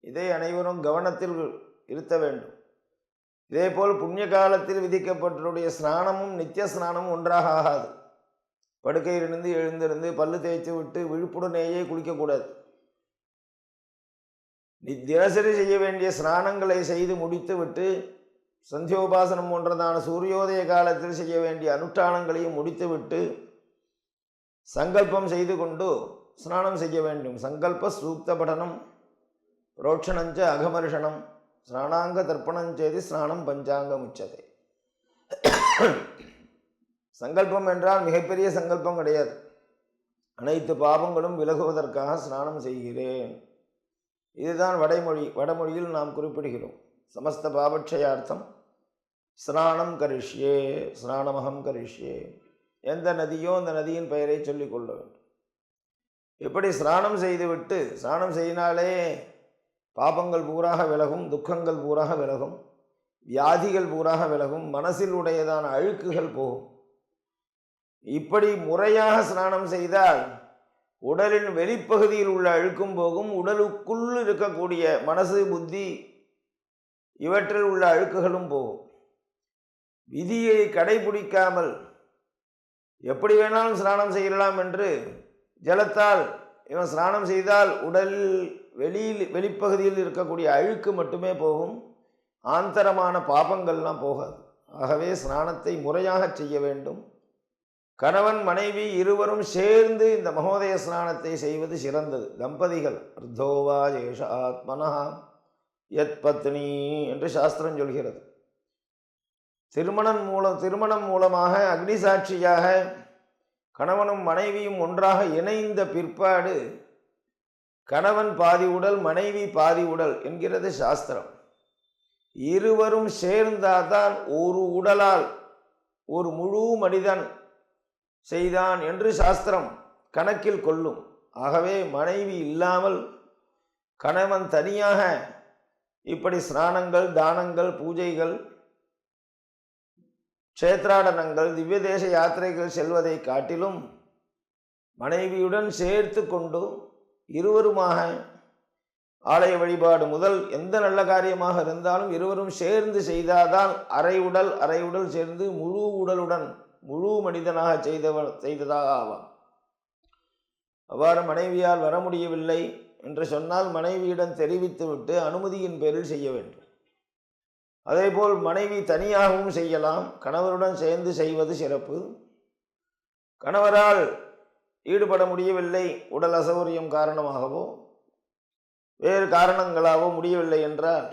இதை அனைவரும் கவனத்தில் இருத்த வேண்டும். இதேபோல் புண்ணிய காலத்தில் விதிக்கப்பட்டவருடைய ஸ்நானமும் நித்திய ஸ்நானமும் ஒன்றாக ஆகாது. படுக்கையிலிருந்து எழுந்திருந்து பல்லு தேய்த்து விட்டு விழிப்புடனேயே குளிக்கக்கூடாது. தினசரி செய்ய வேண்டிய ஸ்நானங்களை செய்து முடித்து விட்டு சந்தியோபாசனம் போன்றதான சூரியோதய காலத்தில் செய்ய வேண்டிய அனுஷ்டானங்களையும் முடித்துவிட்டு சங்கல்பம் செய்து கொண்டு ஸ்நானம் செய்ய வேண்டும். சங்கல்ப சூக்த படனம் ரோட்சணஞ்ச அகமர்ஷனம் ஸ்நானாங்க தர்ப்பணஞ்சேதி ஸ்நானம் பஞ்சாங்கம் உச்சதை. சங்கல்பம் என்றால் மிகப்பெரிய சங்கல்பம் கிடையாது. அனைத்து பாவங்களும் விலகுவதற்காக ஸ்நானம் செய்கிறேன். இதுதான் வடமொழியில் நாம் குறிப்பிடுகிறோம். சமஸ்த பாபட்சயார்த்தம் ஸ்நானம் கரிஷ்யே, ஸ்நானமகம் கரிஷ்யே. எந்த நதியோ அந்த நதியின் பெயரை சொல்லிக் கொள்ள வேண்டும். இப்படி ஸ்நானம் செய்துவிட்டு, ஸ்நானம் செய்யினாலே பாபங்கள் பூராக விலகும், துக்கங்கள் பூராக விலகும், வியாதிகள் பூராக விலகும், மனசில் உடையதான அழுக்குகள் போகும். இப்படி முறையாக ஸ்நானம் செய்தால் உடலின் வெளிப்பகுதியில் உள்ள அழுக்கும் போகும், உடலுக்குள் இருக்கக்கூடிய மனசு, புத்தி இவற்றில் உள்ள அழுக்குகளும் போகும். விதியை கடைபிடிக்காமல் எப்படி வேணாலும் ஸ்நானம் செய்யலாம் என்று ஜலத்தால் இவன் ஸ்நானம் செய்தால் உடலில் வெளிப்பகுதியில் இருக்கக்கூடிய அழுக்கு மட்டுமே போகும், ஆந்தரமான பாபங்கள்லாம் போகாது. ஆகவே ஸ்நானத்தை முறையாக செய்ய வேண்டும். கணவன் மனைவி இருவரும் சேர்ந்து இந்த மகோதய ஸ்நானத்தை செய்வது சிறந்தது. தம்பதிகள் அர்த்தோவா ஏஷ ஆத்மனா யத் பத்னி என்று சாஸ்திரம் சொல்கிறது. திருமணம் மூலமாக அக்னி சாட்சியாக கணவனும் மனைவியும் ஒன்றாக இணைந்த பிற்பாடு கணவன் பாதி உடல் மனைவி பாதி உடல் என்கிறது சாஸ்திரம். இருவரும் சேர்ந்தால்தான் ஒரு உடலால் ஒரு முழு மனிதன் செய்தான் என்று சாஸ்திரம் கணக்கில் கொள்ளும். ஆகவே மனைவி இல்லாமல் கணவன் தனியாக இப்படி ஸ்நானங்கள், தானங்கள், பூஜைகள், க்ஷேத்ராடனங்கள், திவ்ய தேச யாத்திரைகள் செல்வதை காட்டிலும் மனைவியுடன் சேர்த்து கொண்டு இருவருமாக ஆலய வழிபாடு முதல் எந்த நல்ல காரியமாக இருந்தாலும் இருவரும் சேர்ந்து செய்தாதான் அரை உடல் சேர்ந்து முழு உடலுடன் முழு மனிதனாக செய்ததாக ஆவான். அவ்வாறு மனைவியால் வர முடியவில்லை என்று சொன்னால் மனைவியிடம் தெரிவித்துவிட்டு அனுமதியின் பேரில் செய்ய வேண்டும். அதேபோல் மனைவி தனியாகவும் செய்யலாம், கணவருடன் சேர்ந்து செய்வது சிறப்பு. கணவரால் ஈடுபட முடியவில்லை, உடல் அசௌகரியம் காரணமாகவோ வேறு காரணங்களாகவோ முடியவில்லை என்றால்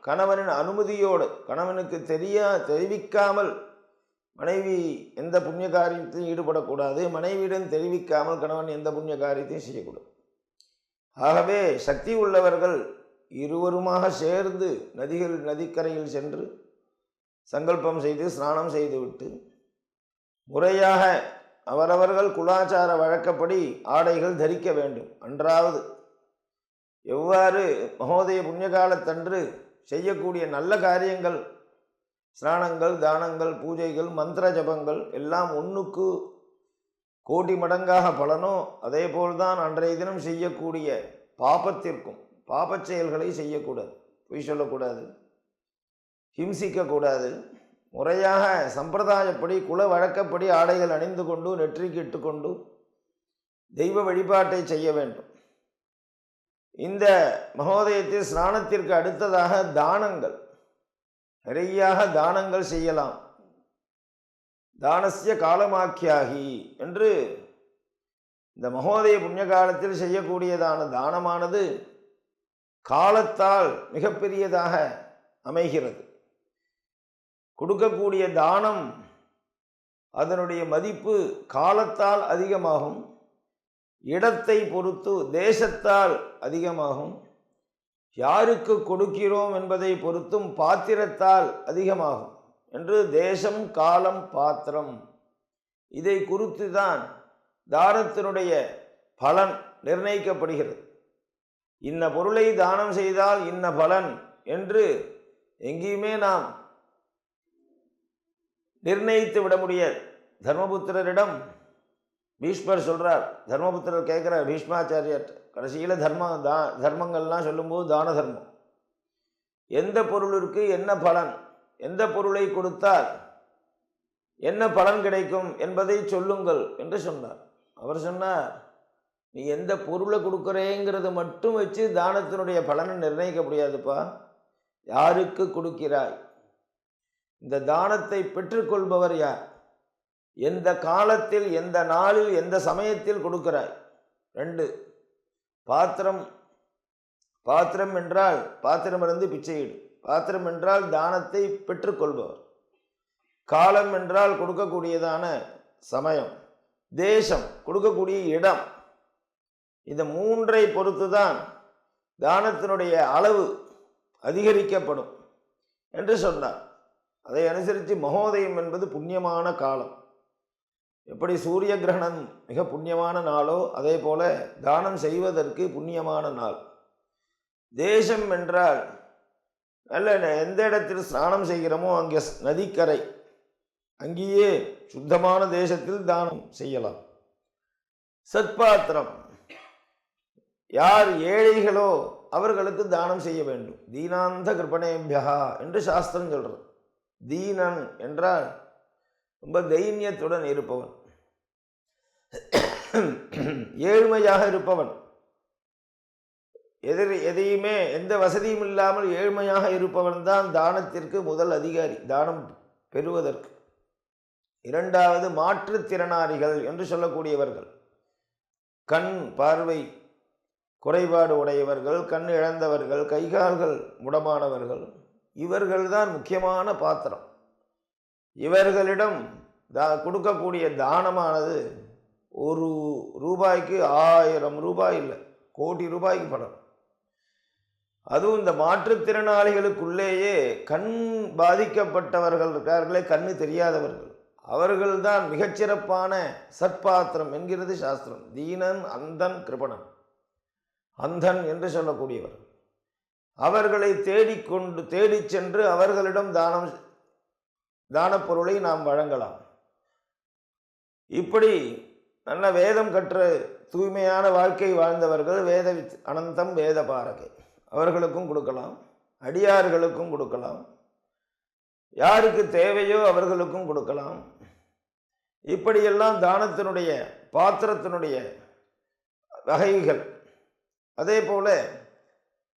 கணவனின் அனுமதியோடு, கணவனுக்கு தெரிவிக்காமல் மனைவி எந்த புண்ணிய காரியத்தையும் ஈடுபடக்கூடாது, மனைவியிடம் தெரிவிக்காமல் கணவன் எந்த புண்ணிய காரியத்தையும் செய்யக்கூடாது. ஆகவே சக்தி உள்ளவர்கள் இருவருமாக சேர்ந்து நதிக்கரையில் சென்று சங்கல்பம் செய்து ஸ்நானம் செய்துவிட்டு முறையாக அவரவர்கள் குலாச்சார வழக்கப்படி ஆடைகள் தரிக்க வேண்டும். அன்றாவது எவ்வாறு மகோதய புண்ணியகாலத்தன்று செய்யக்கூடிய நல்ல காரியங்கள், ஸ்நானங்கள், தானங்கள், பூஜைகள், மந்திர ஜபங்கள் எல்லாம் 1க்கு கோடி மடங்காக பலனோ அதே போல்தான் அன்றைய தினம் செய்யக்கூடிய பாபத்திற்கும், பாபச் செயல்களை செய்யக்கூடாது, பொய் சொல்லக்கூடாது, ஹிம்சிக்கக்கூடாது. முறையாக சம்பிரதாயப்படி குல வழக்கப்படி ஆடைகள் அணிந்து கொண்டு நெற்றிக்கு இட்டுக்கொண்டு தெய்வ வழிபாட்டை செய்ய வேண்டும். இந்த மகோதயத்தில் ஸ்நானத்திற்கு அடுத்ததாக தானங்கள், நிறையாக தானங்கள் செய்யலாம். தானஸ்ய காலமாக்கியாகி என்று இந்த மகோதய புண்ணிய காலத்தில் செய்யக்கூடியதான தானமானது காலத்தால் மிகப்பெரியதாக அமைகிறது. கொடுக்கக்கூடிய தானம் அதனுடைய மதிப்பு காலத்தால் அதிகமாகும், இடத்தை பொறுத்து தேசத்தால் அதிகமாகும், யாருக்கு கொடுக்கிறோம் என்பதை பொறுத்தும் பாத்திரத்தால் அதிகமாகும் என்று தேசம், காலம், பாத்திரம் இதை குறித்து தான் தானத்தினுடைய பலன் நிர்ணயிக்கப்படுகிறது. இன்ன பொருளை தானம் செய்தால் இன்ன பலன் என்று எங்கேயுமே நாம் நிர்ணயித்து விட முடியாது. தர்மபுத்திரரிடம் பீஷ்மர் சொல்கிறார், தர்மபுத்திரர் கேட்குறார் பீஷ்மாச்சாரியர், கடைசியில் தர்மங்கள்லாம் சொல்லும்போது தான தர்மம், எந்த பொருளிற்கு என்ன பலன், எந்த பொருளை கொடுத்தால் என்ன பலன் கிடைக்கும் என்பதை சொல்லுங்கள் என்று சொன்னார். அவர் சொன்னார், நீ எந்த பொருளை கொடுக்குறேங்கிறத மட்டும் வச்சு தானத்தினுடைய பலனை நிர்ணயிக்க முடியாதுப்பா. யாருக்கு கொடுக்கிறாய், இந்த தானத்தை பெற்றுக்கொள்பவர் யார், எந்த காலத்தில், எந்த நாளில், எந்த சமயத்தில் கொடுக்கிறாய். 2 பாத்திரம் என்றால் பாத்திரமிருந்து பிச்சையிடு, பாத்திரம் என்றால் தானத்தை பெற்றுக்கொள்பவர், காலம் என்றால் கொடுக்கக்கூடியதான சமயம், தேசம் கொடுக்கக்கூடிய இடம், இந்த 3ஐ பொறுத்து தான் தானத்தினுடைய அளவு அதிகரிக்கப்படும் என்று சொன்னார். அதை அனுசரித்து மகோதயம் என்பது புண்ணியமான காலம். எப்படி சூரிய கிரகணம் மிக புண்ணியமான நாளோ அதே போல தானம் செய்வதற்கு புண்ணியமான நாள். தேசம் என்றால் நல்ல எந்த இடத்தில் ஸ்நானம் செய்கிறோமோ அங்கே நதிக்கரை, அங்கேயே சுத்தமான தேசத்தில் தானம் செய்யலாம். சத்பாத்திரம், யார் ஏழைகளோ அவர்களுக்கு தானம் செய்ய வேண்டும். தீனாந்த கிருபணேபியா என்று சாஸ்திரம் சொல்றது. தீனன் என்றால் ரொம்ப தைரியத்துடன் இருப்பவன், ஏழ்மையாக இருப்பவன், எதையுமே எந்த வசதியும் இல்லாமல் ஏழ்மையாக இருப்பவன் தான் தானத்திற்கு முதல் அதிகாரி, தானம் பெறுவதற்கு. இரண்டாவது மாற்றுத்திறனாளிகள் என்று சொல்லக்கூடியவர்கள், கண் பார்வை குறைபாடு உடையவர்கள், கண் இழந்தவர்கள், கைகால்கள் முடமானவர்கள், இவர்கள்தான் முக்கியமான பாத்திரம். இவர்களிடம் கொடுக்கக்கூடிய தானமானது ஒரு ரூபாய்க்கு 1000 ரூபாய் இல்லை, கோடி ரூபாய்க்கு படம். அதுவும் இந்த மாற்றுத்திறனாளிகளுக்குள்ளேயே கண் பாதிக்கப்பட்டவர்கள் இருக்கார்களே, கண்ணு தெரியாதவர்கள், அவர்கள்தான் மிகச்சிறப்பான சற்பாத்திரம் என்கிறது சாஸ்திரம். தீனன் அந்தன் கிருபணன், அந்தன் என்று சொல்லக்கூடியவர். அவர்களை தேடி சென்று அவர்களிடம் தானப்பொருளை நாம் வழங்கலாம். இப்படி நல்ல வேதம் கற்ற தூய்மையான வாழ்க்கை வாழ்ந்தவர்கள், அனந்தம் வேத பாரகை, அவர்களுக்கும் கொடுக்கலாம், அடியார்களுக்கும் கொடுக்கலாம், யாருக்கு தேவையோ அவர்களுக்கும் கொடுக்கலாம். இப்படியெல்லாம் தானத்தினுடைய பாத்திரத்தினுடைய வகைகள். அதே போல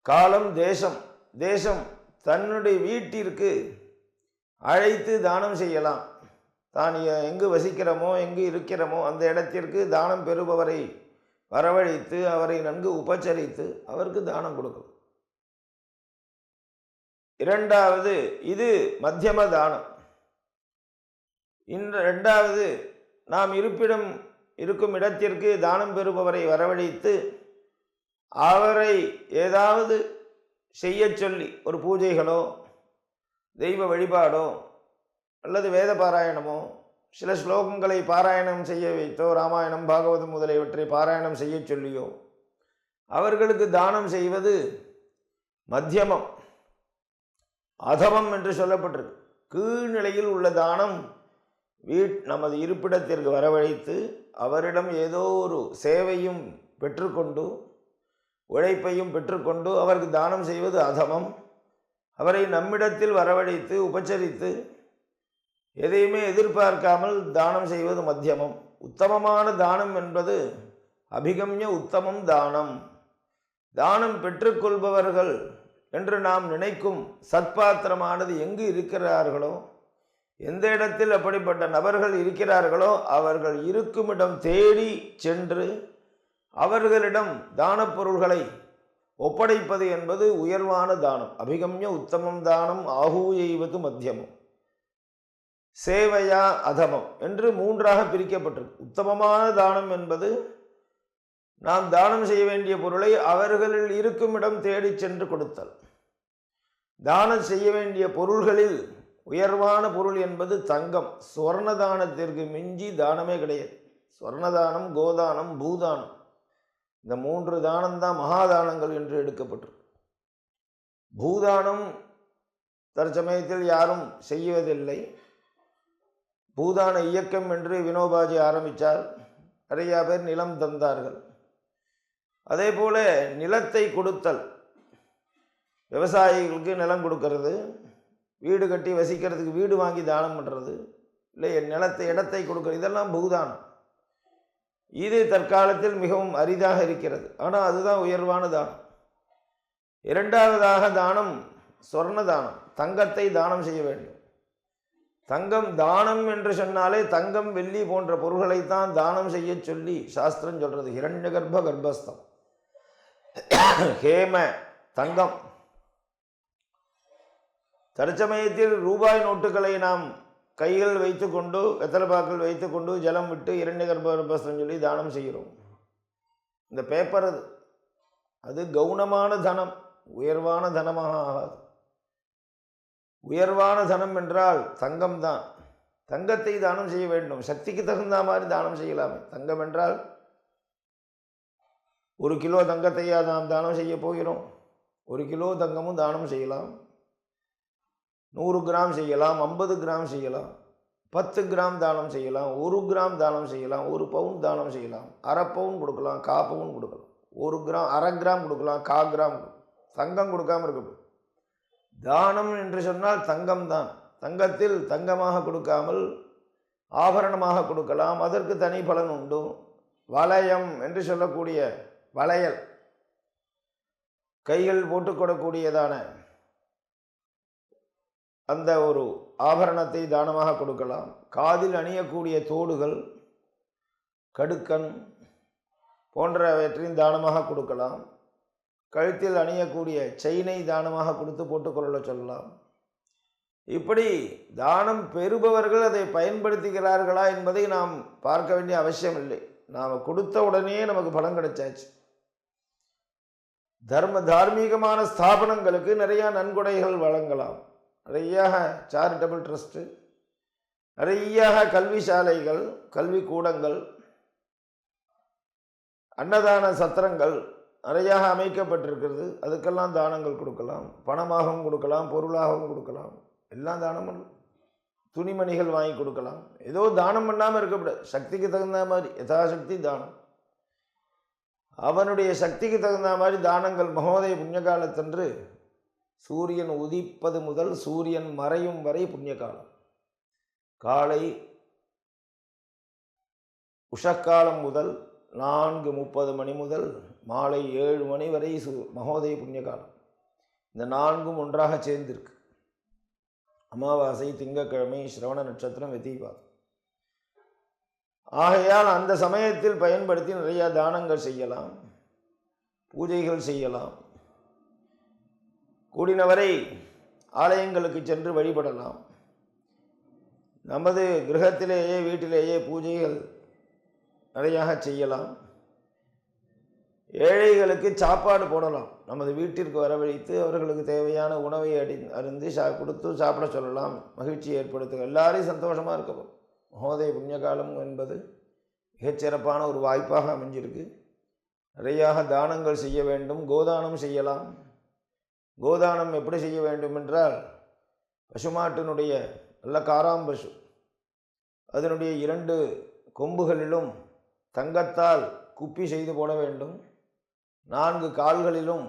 காலம், தேசம் தன்னுடைய வீட்டிற்கு அழைத்து தானம் செய்யலாம். தான் எங்கு வசிக்கிறோமோ, எங்கு இருக்கிறோமோ அந்த இடத்திற்கு தானம் பெறுபவரை வரவழைத்து அவரை நன்கு உபச்சரித்து அவருக்கு தானம் கொடுக்கும். இரண்டாவது, இது மத்தியம தானம். இரண்டாவது, நாம் இருக்கும் இடத்திற்கு தானம் பெறுபவரை வரவழைத்து அவரை ஏதாவது செய்ய சொல்லி, ஒரு பூஜைகளோ தெய்வ வழிபாடோ அல்லது வேத பாராயணமோ, சில ஸ்லோகங்களை பாராயணம் செய்ய வைத்தோ, ராமாயணம் பாகவதம் முதலியவற்றை பாராயணம் செய்ய சொல்லியோ அவர்களுக்கு தானம் செய்வது மத்தியமம். அதமம் என்று சொல்லப்பட்டிருக்கு. கீழ்நிலையில் உள்ள தானம் நமது இருப்பிடத்திற்கு வரவழைத்து அவரிடம் ஏதோ ஒரு சேவையும் பெற்றுக்கொண்டு, உழைப்பையும் பெற்றுக்கொண்டு அவருக்கு தானம் செய்வது அதமம். அவரை நம்மிடத்தில் வரவழைத்து உபச்சரித்து எதையுமே எதிர்பார்க்காமல் தானம் செய்வது மத்தியமம். உத்தமமான தானம் என்பது அபிகம்ய உத்தமம் தானம். தானம் பெற்றுக்கொள்பவர்கள் என்று நாம் நினைக்கும் சத்பாத்திரமானது எங்கு இருக்கிறார்களோ, எந்த இடத்தில் அப்படிப்பட்ட நபர்கள் இருக்கிறார்களோ அவர்கள் இருக்குமிடம் தேடி சென்று அவர்களிடம் தானப் பொருள்களை ஒப்படைப்பது என்பது உயர்வான தானம். அபிகம்ய உத்தமம் தானம் ஆகூயைவது மத்தியமம், சேவையா அதமம் என்று மூன்றாக பிரிக்கப்பட்டிருக்கு. உத்தமமான தானம் என்பது நாம் தானம் செய்ய வேண்டிய பொருளை அவர்களில் இருக்குமிடம் தேடி சென்று கொடுத்தல். தானம் செய்ய வேண்டிய பொருள்களில் உயர்வான பொருள் என்பது தங்கம். ஸ்வர்ண தானத்திற்கு மிஞ்சி தானமே கிடையாது. ஸ்வர்ணதானம், கோதானம், பூதானம், இந்த 3 தானம்தான் மகாதானங்கள் என்று எடுக்கப்பட்டிருக்கு. பூதானம் தற்சமயத்தில் யாரும் செய்வதில்லை. பூதான இயக்கம் என்று வினோபாஜி ஆரம்பித்தார். நிறையா பேர் நிலம் தந்தார்கள். அதே போல நிலத்தை கொடுத்தல், விவசாயிகளுக்கு நிலம் கொடுக்கறது, வீடு கட்டி வசிக்கிறதுக்கு வீடு வாங்கி தானம் பண்ணுறது, இல்லை இடத்தை கொடுக்கறது, இதெல்லாம் பூதானம். இது தற்காலத்தில் மிகவும் அரிதாக இருக்கிறது. ஆனால் அதுதான் உயர்வான தானம். இரண்டாவதாக தானம் சொர்ண தானம், தங்கத்தை தானம் செய்ய வேண்டும். தங்கம் தானம் என்று சொன்னாலே தங்கம், வெள்ளி போன்ற பொருள்களைத்தான் தானம் செய்ய சொல்லி சாஸ்திரம் சொல்றது. ஹிரண்ய கர்ப்பஸ்தம், ஹேம தங்கம். தற்சமயத்தில் ரூபாய் நோட்டுகளை நாம் கைகள் வைத்துக்கொண்டு, வெத்தலைப்பாக்கள் வைத்துக்கொண்டு ஜலம் விட்டு இரண்ய கர்ப்பஸ்தம் சொல்லி தானம் செய்கிறோம். இந்த பேப்பர் அது கவுனமான தனம், உயர்வான தனமாக ஆகாது. உயர்வான தனம் என்றால் தங்கம் தான். தங்கத்தை தானம் செய்ய வேண்டும். சக்திக்கு தகுந்த மாதிரி தானம் செய்யலாமே. தங்கம் என்றால் 1 கிலோ தங்கத்தையா நாம் தானம் செய்ய போகிறோம்? 1 கிலோ தங்கமும் தானம் செய்யலாம். 100 கிராம் செய்யலாம், 50 கிராம் செய்யலாம், 10 கிராம் தானம் செய்யலாம், 1 கிராம் தானம் செய்யலாம், 1 பவுன் தானம் செய்யலாம், அரை பவுன் கொடுக்கலாம், 1/4 பவுன் கொடுக்கலாம், 1 கிராம், அரை கிராம் கொடுக்கலாம், 1/4 கிராம். தங்கம் கொடுக்காம இருக்கட்டும். தானம் என்று சொன்னால் தங்கம் தான். தங்கத்தில் தங்கமாக கொடுக்காமல் ஆபரணமாக கொடுக்கலாம். அதற்கு தனி பலன் உண்டு. வளையம் என்று சொல்லக்கூடிய வளையல், கைகள் போட்டுக்கொள்ளக்கூடியதான அந்த ஒரு ஆபரணத்தை தானமாக கொடுக்கலாம். காதில் அணியக்கூடிய தோடுகள், கடுக்கன் போன்றவற்றையும் தானமாக கொடுக்கலாம். கழுத்தில் அணியக்கூடிய செயினை தானமாக கொடுத்து போட்டுக்கொள்ள சொல்லலாம். இப்படி தானம் பெறுபவர்கள் அதை பயன்படுத்துகிறார்களா என்பதை நாம் பார்க்க வேண்டிய அவசியம் இல்லை. நாம் கொடுத்த உடனே நமக்கு பலன் கிடைச்சாச்சு. தார்மீகமான ஸ்தாபனங்களுக்கு நிறைய நன்கொடைகள் வழங்கலாம். நிறைய சேரிட்டபிள் ட்ரஸ்ட்டு, நிறைய கல்வி சாலைகள், கல்வி கூடங்கள், அன்னதான சத்திரங்கள் நிறைய அமைக்கப்பட்டிருக்கிறது. அதுக்கெல்லாம் தானங்கள் கொடுக்கலாம். பணமாகவும் கொடுக்கலாம், பொருளாகவும் கொடுக்கலாம். எல்லாம் தானம் பண்ணலாம். துணிமணிகள் வாங்கி கொடுக்கலாம். ஏதோ தானம் பண்ணாமல் இருக்கக்கூடாது. சக்திக்கு தகுந்த மாதிரி யதாசக்தி தானம். அவனுடைய சக்திக்கு தகுந்த மாதிரி தானங்கள். மகோதய புண்ணிய காலத்தன்று சூரியன் உதிப்பது முதல் சூரியன் மறையும் வரை புண்ணிய காலம். காலை உஷக்காலம் முதல் 4:30 மணி முதல் மாலை 7 மணி வரை மகோதய புண்ணிய காலம். இந்த 4ம் ஒன்றாக சேர்ந்திருக்கு. அமாவாசை, திங்கக்கிழமை, சிரவண நட்சத்திரம், வெதிபாதம். ஆகையால் அந்த சமயத்தில் பயன்படுத்தி நிறைய தானங்கள் செய்யலாம், பூஜைகள் செய்யலாம். கூடினவரை ஆலயங்களுக்கு சென்று வழிபடலாம். நமது கிரகத்திலேயே வீட்டிலேயே பூஜைகள் நிறையாக செய்யலாம். ஏழைகளுக்கு சாப்பாடு போடலாம். நமது வீட்டிற்கு வரவழைத்து அவர்களுக்கு தேவையான உணவை அருந்து கொடுத்து சாப்பிட சொல்லலாம். மகிழ்ச்சி ஏற்படுத்தும். எல்லாரையும் சந்தோஷமாக இருக்கணும். மகோதய புண்ணியகாலம் என்பது மிகச்சிறப்பான ஒரு வாய்ப்பாக அமைஞ்சிருக்கு. நிறையாக தானங்கள் செய்ய வேண்டும். கோதானம் செய்யலாம். கோதானம் எப்படி செய்ய வேண்டும் என்றால், பசுமாட்டினுடைய நல்ல காராம்பசு, அதனுடைய 2 கொம்புகளிலும் தங்கத்தால் குப்பி செய்து போட வேண்டும். 4 கால்களிலும்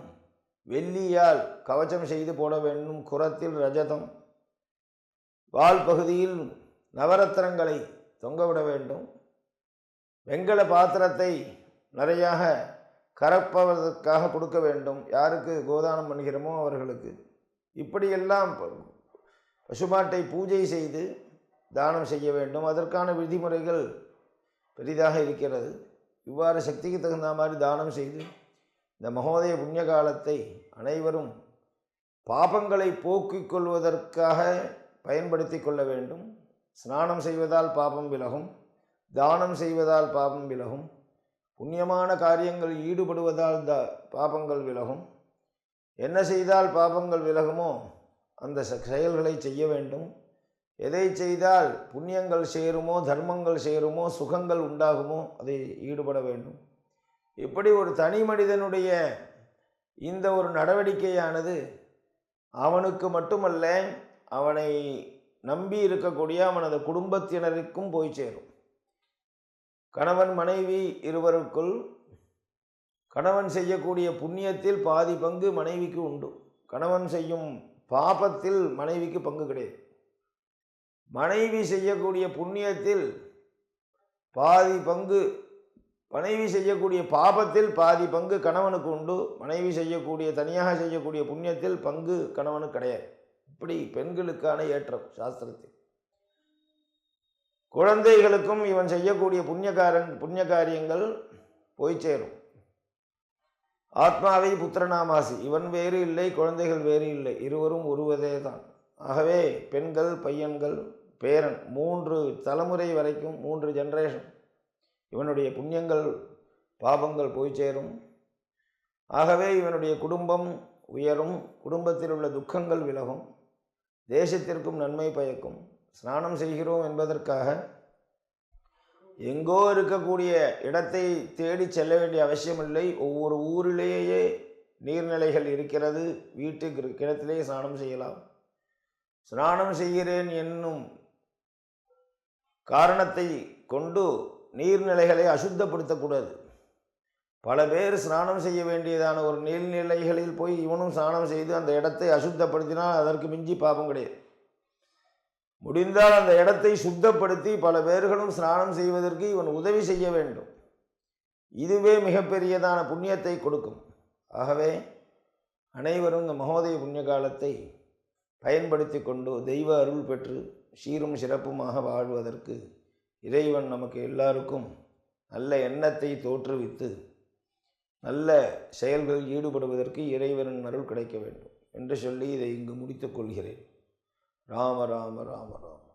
வெள்ளியால் கவச்சம் செய்து போட வேண்டும். குரத்தில் ரஜதம், வால் பகுதியில் நவரத்தினங்களை தொங்கவிட வேண்டும். வெண்கல பாத்திரத்தை நிறையாக கறப்பதற்காக கொடுக்க வேண்டும். யாருக்கு கோதானம் பண்ணுகிறோமோ அவர்களுக்கு. இப்படியெல்லாம் பசுமாட்டை பூஜை செய்து தானம் செய்ய வேண்டும். அதற்கான விதிமுறைகள் பெரிதாக இருக்கிறது. இவ்வாறு சக்திக்கு தகுந்த மாதிரி தானம் செய்து இந்த மகோதய புண்ணிய காலத்தை அனைவரும் பாபங்களை போக்கிக் கொள்வதற்காக பயன்படுத்தி கொள்ள வேண்டும். ஸ்நானம் செய்வதால் பாபம் விலகும். தானம் செய்வதால் பாபம் விலகும். புண்ணியமான காரியங்கள் ஈடுபடுவதால் பாபங்கள் விலகும். என்ன செய்தால் பாபங்கள் விலகுமோ அந்த செயல்களை செய்ய வேண்டும். எதை செய்தால் புண்ணியங்கள் சேருமோ, தர்மங்கள் சேருமோ, சுகங்கள் உண்டாகுமோ அதை ஈடுபட வேண்டும். இப்படி ஒரு தனி மனிதனுடைய இந்த ஒரு நடவடிக்கையானது அவனுக்கு மட்டுமல்ல, அவனை நம்பி இருக்கக்கூடிய அவனது குடும்பத்தினருக்கும் போய் சேரும். கணவன் மனைவி இருவருக்குள் கணவன் செய்யக்கூடிய புண்ணியத்தில் பாதி பங்கு மனைவிக்கு உண்டு. கணவன் செய்யும் பாபத்தில் மனைவிக்கு பங்கு கிடையாது. மனைவி செய்யக்கூடிய புண்ணியத்தில் பாதி பங்கு, மனைவி செய்யக்கூடிய பாபத்தில் பாதி பங்கு கணவனுக்கு உண்டு. மனைவி செய்யக்கூடிய தனியாக செய்யக்கூடிய புண்ணியத்தில் பங்கு கணவனுக்கு கிடையாது. இப்படி பெண்களுக்கான ஏற்றம் சாஸ்திரத்தில். குழந்தைகளுக்கும் இவன் செய்யக்கூடிய புண்ணிய காரியங்கள் போய் சேரும். ஆத்மாவை புத்திரநாமாசி, இவன் வேறு இல்லை, குழந்தைகள் வேறு இல்லை, இருவரும் ஒருவதே தான். ஆகவே பெண்கள், பையன்கள், பேரன் 3 தலைமுறை வரைக்கும் 3 ஜெனரேஷன் இவனுடைய புண்ணியங்கள் பாபங்கள் போய் சேரும். ஆகவே இவனுடைய குடும்பம் உயரும். குடும்பத்தில் உள்ள துக்கங்கள் விலகும். தேசத்திற்கும் நன்மை பயக்கும். ஸ்நானம் செய்கிறோம் என்பதற்காக எங்கோ இருக்கக்கூடிய இடத்தை தேடி செல்ல வேண்டிய அவசியமில்லை. ஒவ்வொரு ஊரிலேயே நீர்நிலைகள் இருக்கிறது. வீட்டுக்கு கிணத்திலே ஸ்நானம் செய்யலாம். ஸ்நானம் செய்கிறேன் என்னும் காரணத்தை கொண்டு நீர்நிலைகளை அசுத்தப்படுத்தக்கூடாது. பல பேர் ஸ்நானம் செய்ய வேண்டியதான ஒரு நீர்நிலைகளில் போய் இவனும் ஸ்நானம் செய்து அந்த இடத்தை அசுத்தப்படுத்தினால் அதற்கு மிஞ்சி பாபம் கிடையாது. முடிந்தால் அந்த இடத்தை சுத்தப்படுத்தி பல பேர்களும் ஸ்நானம் செய்வதற்கு இவன் உதவி செய்ய வேண்டும். இதுவே மிகப்பெரியதான புண்ணியத்தை கொடுக்கும். ஆகவே அனைவரும் இந்த மகோதய புண்ணிய காலத்தை பயன்படுத்தி கொண்டு தெய்வ அருள் பெற்று சீரும் சிறப்புமாக வாழ்வதற்கு இறைவன் நமக்கு எல்லாருக்கும் நல்ல எண்ணத்தை தோற்றுவித்து நல்ல செயல்களில் ஈடுபடுவதற்கு இறைவனின் அருள் கிடைக்க வேண்டும் என்று சொல்லி இதை இங்கு முடித்துக் கொள்கிறேன். ராம ராம ராம ராம.